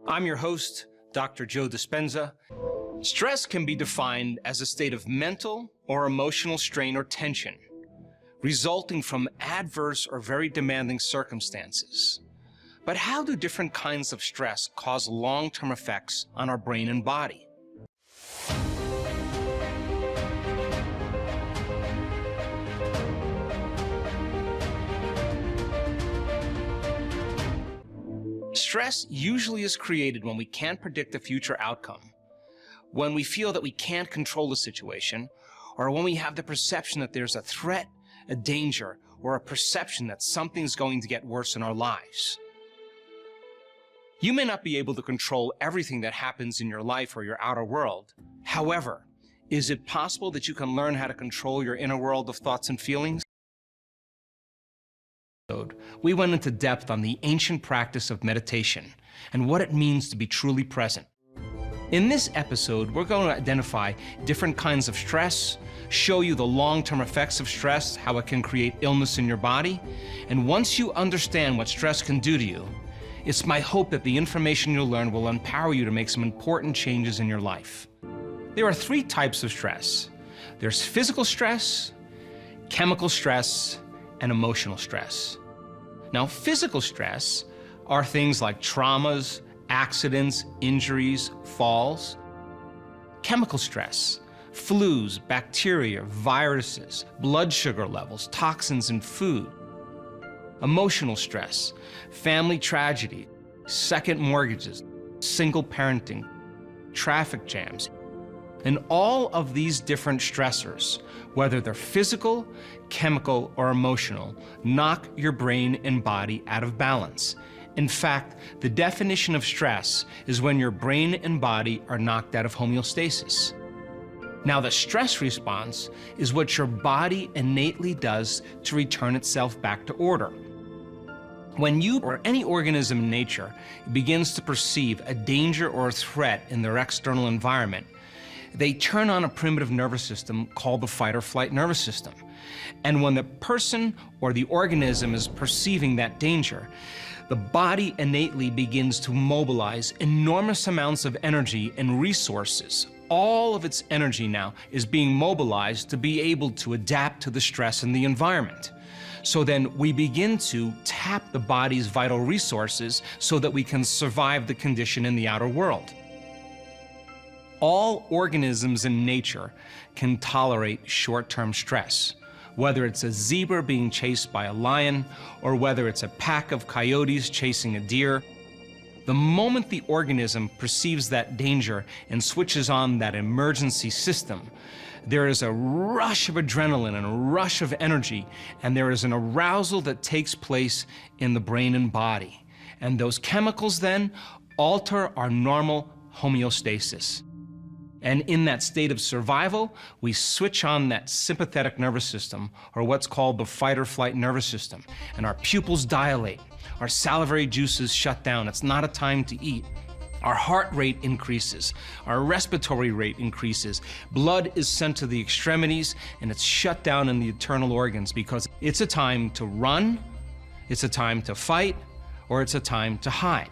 I'm your host, Dr. Joe Dispenza. Stress can be defined as a state of mental or emotional strain or tension resulting from adverse or very demanding circumstances. But how do different kinds of stress cause long-term effects on our brain and body? Stress usually is created when we can't predict the future outcome, when we feel that we can't control the situation, or when we have the perception that there's a threat, a danger, or a perception that something's going to get worse in our lives. You may not be able to control everything that happens in your life or your outer world. However, is it possible that you can learn how to control your inner world of thoughts and feelings? We went into depth on the ancient practice of meditation and what it means to be truly present. In this episode, we're going to identify different kinds of stress, show you the long-term effects of stress, how it can create illness in your body, and once you understand what stress can do to you, it's my hope that the information you'll learn will empower you to make some important changes in your life. There are three types of stress. There's physical stress, chemical stress, and emotional stress. Now, physical stress are things like traumas, accidents, injuries, falls. Chemical stress, flus, bacteria, viruses, blood sugar levels, toxins in food. Emotional stress, family tragedy, second mortgages, single parenting, traffic jams. And all of these different stressors, whether they're physical, chemical, or emotional, knock your brain and body out of balance. In fact, the definition of stress is when your brain and body are knocked out of homeostasis. Now, the stress response is what your body innately does to return itself back to order. When you or any organism in nature begins to perceive a danger or a threat in their external environment, they turn on a primitive nervous system called the fight or flight nervous system. And when the person or the organism is perceiving that danger, the body innately begins to mobilize enormous amounts of energy and resources. All of its energy now is being mobilized to be able to adapt to the stress in the environment. So then we begin to tap the body's vital resources so that we can survive the condition in the outer world. All organisms in nature can tolerate short-term stress, whether it's a zebra being chased by a lion or whether it's a pack of coyotes chasing a deer. The moment the organism perceives that danger and switches on that emergency system, there is a rush of adrenaline and a rush of energy, and there is an arousal that takes place in the brain and body. And those chemicals then alter our normal homeostasis. And in that state of survival, we switch on that sympathetic nervous system, or what's called the fight or flight nervous system, and our pupils dilate, our salivary juices shut down. It's not a time to eat. Our heart rate increases, our respiratory rate increases, blood is sent to the extremities, and it's shut down in the internal organs because it's a time to run, it's a time to fight, or it's a time to hide.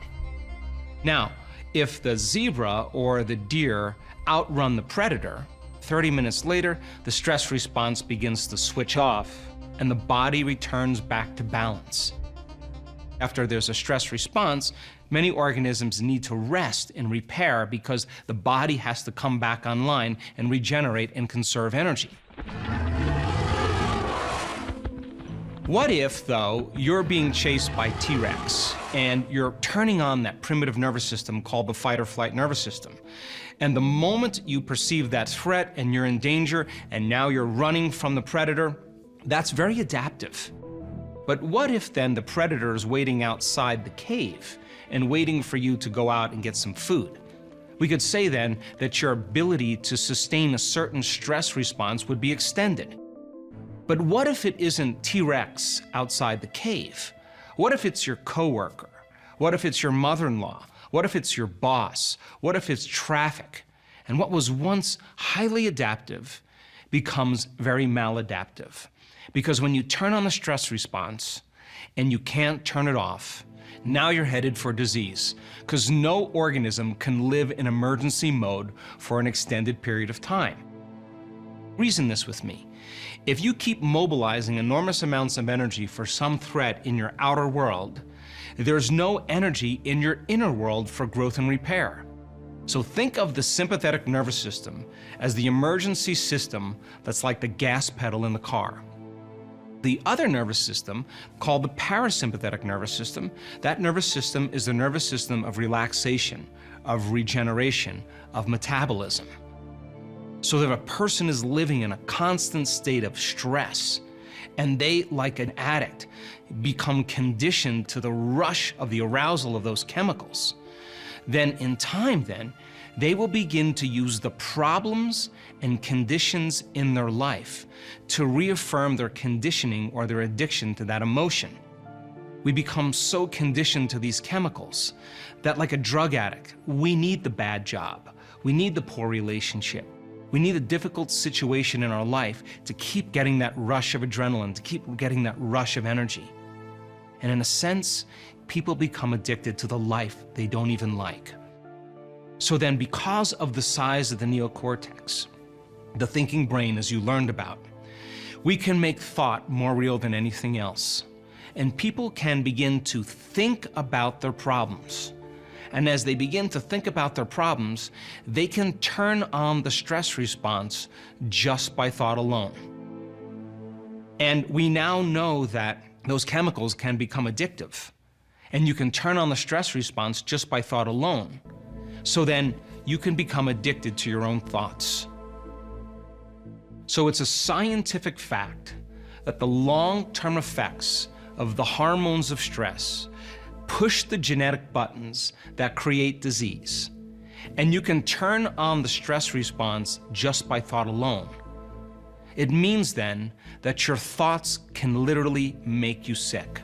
Now, if the zebra or the deer outrun the predator, 30 minutes later, the stress response begins to switch off and the body returns back to balance. After there's a stress response, many organisms need to rest and repair because the body has to come back online and regenerate and conserve energy. What if, though, you're being chased by T-Rex and you're turning on that primitive nervous system called the fight or flight nervous system? And the moment you perceive that threat and you're in danger and now you're running from the predator, that's very adaptive. But what if then the predator is waiting outside the cave and waiting for you to go out and get some food? We could say then that your ability to sustain a certain stress response would be extended. But what if it isn't T-Rex outside the cave? What if it's your coworker? What if it's your mother-in-law? What if it's your boss? What if it's traffic? And what was once highly adaptive becomes very maladaptive. Because when you turn on the stress response and you can't turn it off, now you're headed for disease, because no organism can live in emergency mode for an extended period of time. Reason this with me. If you keep mobilizing enormous amounts of energy for some threat in your outer world, there's no energy in your inner world for growth and repair. So think of the sympathetic nervous system as the emergency system that's like the gas pedal in the car. The other nervous system, called the parasympathetic nervous system, that nervous system is the nervous system of relaxation, of regeneration, of metabolism. So that if a person is living in a constant state of stress, and they, like an addict, become conditioned to the rush of the arousal of those chemicals, then in time, they will begin to use the problems and conditions in their life to reaffirm their conditioning or their addiction to that emotion. We become so conditioned to these chemicals that, like a drug addict, we need the bad job, we need the poor relationship, we need a difficult situation in our life to keep getting that rush of adrenaline, to keep getting that rush of energy. And in a sense, people become addicted to the life they don't even like. So then, because of the size of the neocortex, the thinking brain, as you learned about, we can make thought more real than anything else. And people can begin to think about their problems. And as they begin to think about their problems, they can turn on the stress response just by thought alone. And we now know that those chemicals can become addictive. And you can turn on the stress response just by thought alone. So then you can become addicted to your own thoughts. So it's a scientific fact that the long-term effects of the hormones of stress push the genetic buttons that create disease. And you can turn on the stress response just by thought alone. It means then that your thoughts can literally make you sick.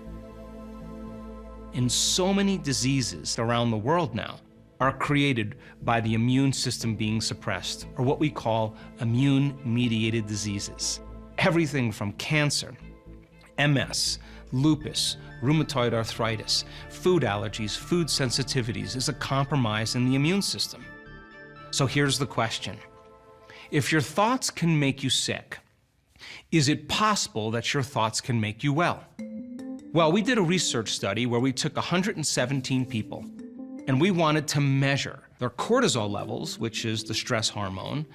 And so many diseases around the world now are created by the immune system being suppressed, or what we call immune-mediated diseases. Everything from cancer, MS, lupus, rheumatoid arthritis, food allergies, food sensitivities is a compromise in the immune system. So here's the question. If your thoughts can make you sick, is it possible that your thoughts can make you well? Well, we did a research study where we took 117 people, and we wanted to measure their cortisol levels, which is the stress hormone,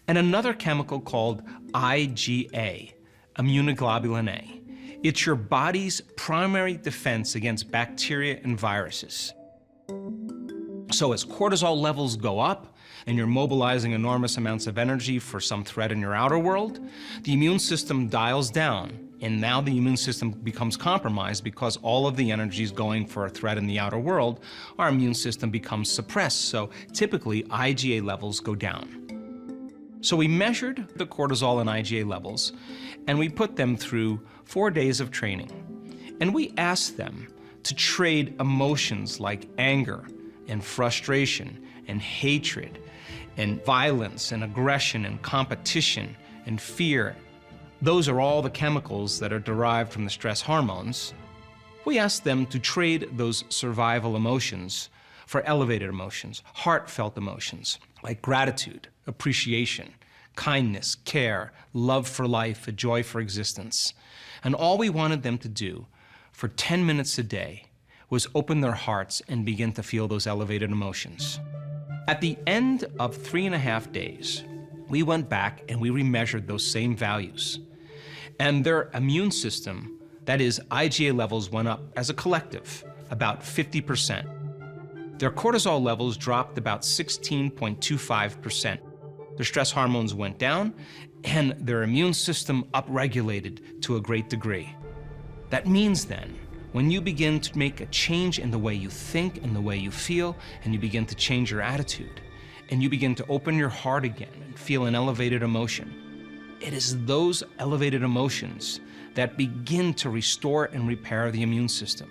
and another chemical called IgA, immunoglobulin A. It's your body's primary defense against bacteria and viruses. So as cortisol levels go up, and you're mobilizing enormous amounts of energy for some threat in your outer world, the immune system dials down. And now the immune system becomes compromised because all of the energy is going for a threat in the outer world. Our immune system becomes suppressed, so typically IgA levels go down. So we measured the cortisol and IgA levels, and we put them through 4 days of training. And we asked them to trade emotions like anger and frustration and hatred and violence and aggression and competition and fear. Those are all the chemicals that are derived from the stress hormones. We asked them to trade those survival emotions for elevated emotions, heartfelt emotions, like gratitude, appreciation, kindness, care, love for life, a joy for existence. And all we wanted them to do for 10 minutes a day was open their hearts and begin to feel those elevated emotions. At the end of 3.5 days, we went back and we remeasured those same values. And their immune system, that is, IgA levels went up as a collective, about 50%. Their cortisol levels dropped about 16.25%. Their stress hormones went down, and their immune system upregulated to a great degree. That means then, when you begin to make a change in the way you think and the way you feel, and you begin to change your attitude, and you begin to open your heart again and feel an elevated emotion, it is those elevated emotions that begin to restore and repair the immune system.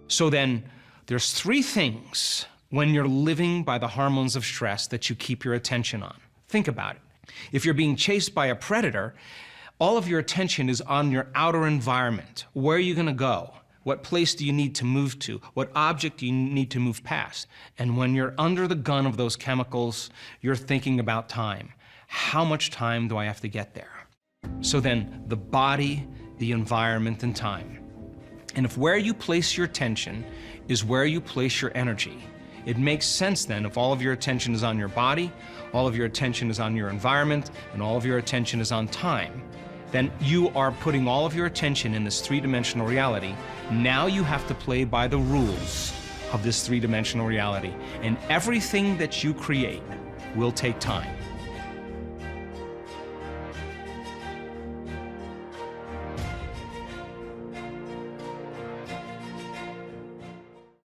So then, there's 3 things when you're living by the hormones of stress that you keep your attention on. Think about it. If you're being chased by a predator, all of your attention is on your outer environment. Where are you going to go? What place do you need to move to? What object do you need to move past? And when you're under the gun of those chemicals, you're thinking about time. How much time do I have to get there? So then, the body, the environment, and time. And if where you place your attention is where you place your energy, it makes sense then if all of your attention is on your body, all of your attention is on your environment, and all of your attention is on time, then you are putting all of your attention in this three-dimensional reality. Now you have to play by the rules of this three-dimensional reality. And everything that you create will take time.